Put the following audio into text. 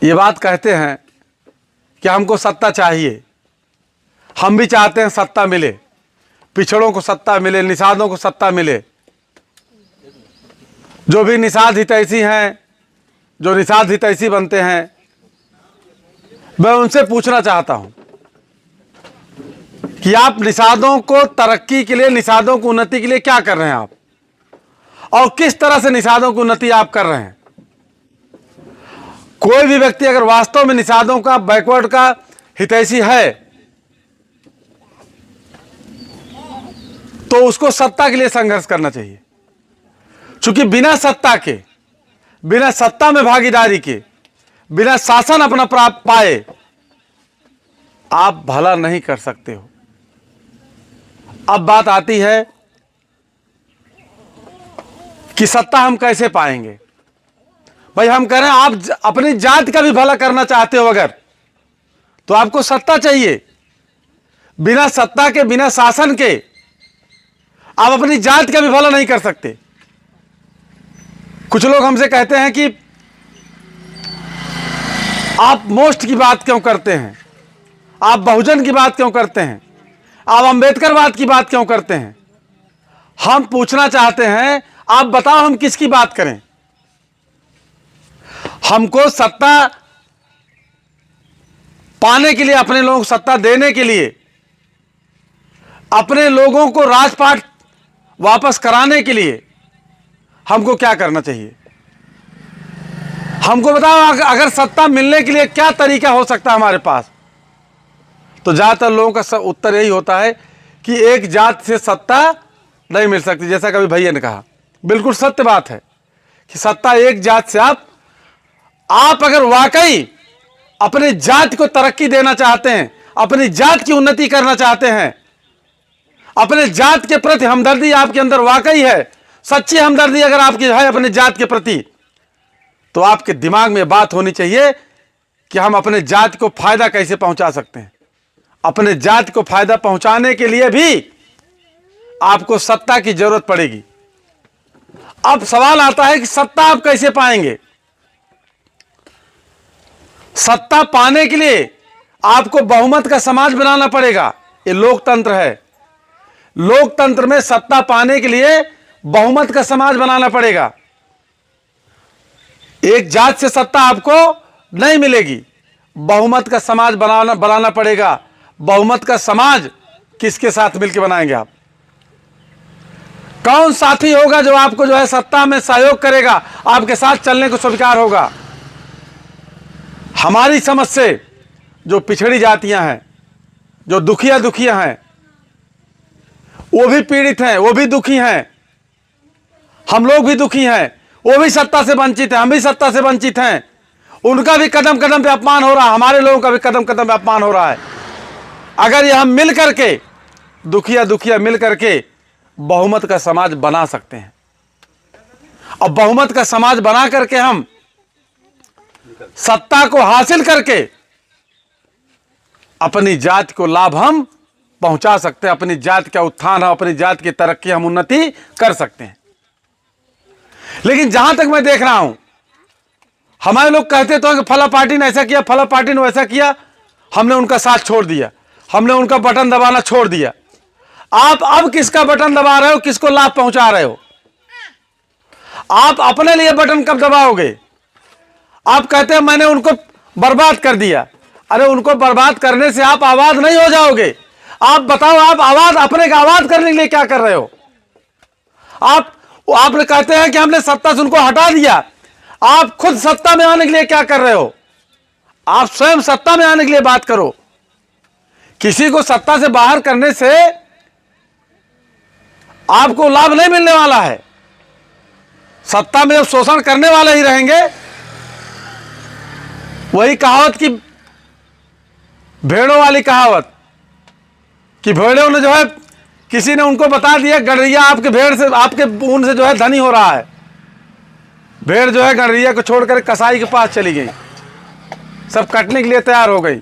ये बात कहते हैं कि हमको सत्ता चाहिए, हम भी चाहते हैं सत्ता मिले, पिछड़ों को सत्ता मिले, निषादों को सत्ता मिले। जो भी निषाद हितैषी हैं, जो निषाद हितैषी बनते हैं, मैं उनसे पूछना चाहता हूं कि आप निषादों को तरक्की के लिए, निषादों की उन्नति के लिए क्या कर रहे हैं आप, और किस तरह से निषादों की उन्नति आप कर रहे हैं। कोई भी व्यक्ति अगर वास्तव में निषादों का, बैकवर्ड का हितैषी है तो उसको सत्ता के लिए संघर्ष करना चाहिए। क्योंकि बिना सत्ता के, बिना सत्ता में भागीदारी के, बिना शासन अपना प्राप्त पाए आप भला नहीं कर सकते हो। अब बात आती है कि सत्ता हम कैसे पाएंगे। भाई हम कह रहे हैं आप अपनी जात का भी भला करना चाहते हो अगर, तो आपको सत्ता चाहिए। बिना सत्ता के, बिना शासन के आप अपनी जात का भी भला नहीं कर सकते। कुछ लोग हमसे कहते हैं कि आप मोस्ट की बात क्यों करते हैं, आप बहुजन की बात क्यों करते हैं, आप अंबेडकरवाद की बात क्यों करते हैं। हम पूछना चाहते हैं, आप बताओ हम किसकी बात करें। हमको सत्ता पाने के लिए, अपने लोगों को सत्ता देने के लिए, अपने लोगों को राजपाट वापस कराने के लिए हमको क्या करना चाहिए। हमको बताओ अगर सत्ता मिलने के लिए क्या तरीका हो सकता है हमारे पास। तो ज्यादातर लोगों का उत्तर यही होता है कि एक जात से सत्ता नहीं मिल सकती। जैसा कभी भैया ने कहा, बिल्कुल सत्य बात है कि सत्ता एक जात से आप अगर वाकई अपनी जात को तरक्की देना चाहते हैं, अपनी जात की उन्नति करना चाहते हैं, अपने जात के प्रति हमदर्दी आपके अंदर वाकई है, सच्ची हमदर्दी अगर आपकी है अपने जात के प्रति, तो आपके दिमाग में बात होनी चाहिए कि हम अपने जात को फायदा कैसे पहुंचा सकते हैं। अपने जात को फायदा पहुंचाने के लिए भी आपको सत्ता की जरूरत पड़ेगी। अब सवाल आता है कि सत्ता आप कैसे पाएंगे। सत्ता पाने के लिए आपको बहुमत का समाज बनाना पड़ेगा। ये लोकतंत्र है। लोकतंत्र में सत्ता पाने के लिए बहुमत का समाज बनाना पड़ेगा। एक जात से सत्ता आपको नहीं मिलेगी, बहुमत का समाज बनाना पड़ेगा। बहुमत का समाज किसके साथ मिलकर बनाएंगे आप? कौन साथी होगा जो आपको जो है सत्ता में सहयोग करेगा, आपके साथ चलने को स्वीकार होगा। हमारी समझ से जो पिछड़ी जातियां हैं, जो दुखिया हैं, वो भी पीड़ित हैं, वो भी दुखी हैं, हम लोग भी दुखी हैं, वो भी सत्ता से वंचित हैं, हम भी सत्ता से वंचित हैं। उनका भी कदम कदम पे अपमान हो रहा है, हमारे लोगों का भी कदम कदम पे अपमान हो रहा है। अगर ये हम मिल करके, दुखिया मिल करके बहुमत का समाज बना सकते हैं, और बहुमत का समाज बना करके हम सत्ता को हासिल करके अपनी जात को लाभ हम पहुंचा सकते हैं। अपनी जात का उत्थान, अपनी जात की तरक्की, हम उन्नति कर सकते हैं। लेकिन जहां तक मैं देख रहा हूं, हमारे लोग कहते तो हैं कि फला पार्टी ने ऐसा किया, फला पार्टी ने वैसा किया, हमने उनका साथ छोड़ दिया, हमने उनका बटन दबाना छोड़ दिया। आप अब किसका बटन दबा रहे हो, किसको लाभ पहुंचा रहे हो? आप अपने लिए बटन कब दबाओगे? आप कहते हैं मैंने उनको बर्बाद कर दिया। अरे उनको बर्बाद करने से आप आबाद नहीं हो जाओगे। आप बताओ, आप अपने का आबाद करने के लिए क्या कर रहे हो? आपने कहते हैं कि हमने सत्ता से उनको हटा दिया। आप खुद सत्ता में आने के लिए क्या कर रहे हो? आप स्वयं सत्ता में आने के लिए बात करो। किसी को सत्ता से बाहर करने से आपको लाभ नहीं मिलने वाला है। सत्ता में जब शोषण करने वाले ही रहेंगे, वही कहावत की, भेड़ों वाली कहावत कि भेड़ों ने जो है, किसी ने उनको बता दिया गणरिया आपके भेड़ से, आपके ऊन से जो है धनी हो रहा है। भेड़ जो है गणरिया को छोड़कर कसाई के पास चली गई, सब कटने के लिए तैयार हो गई।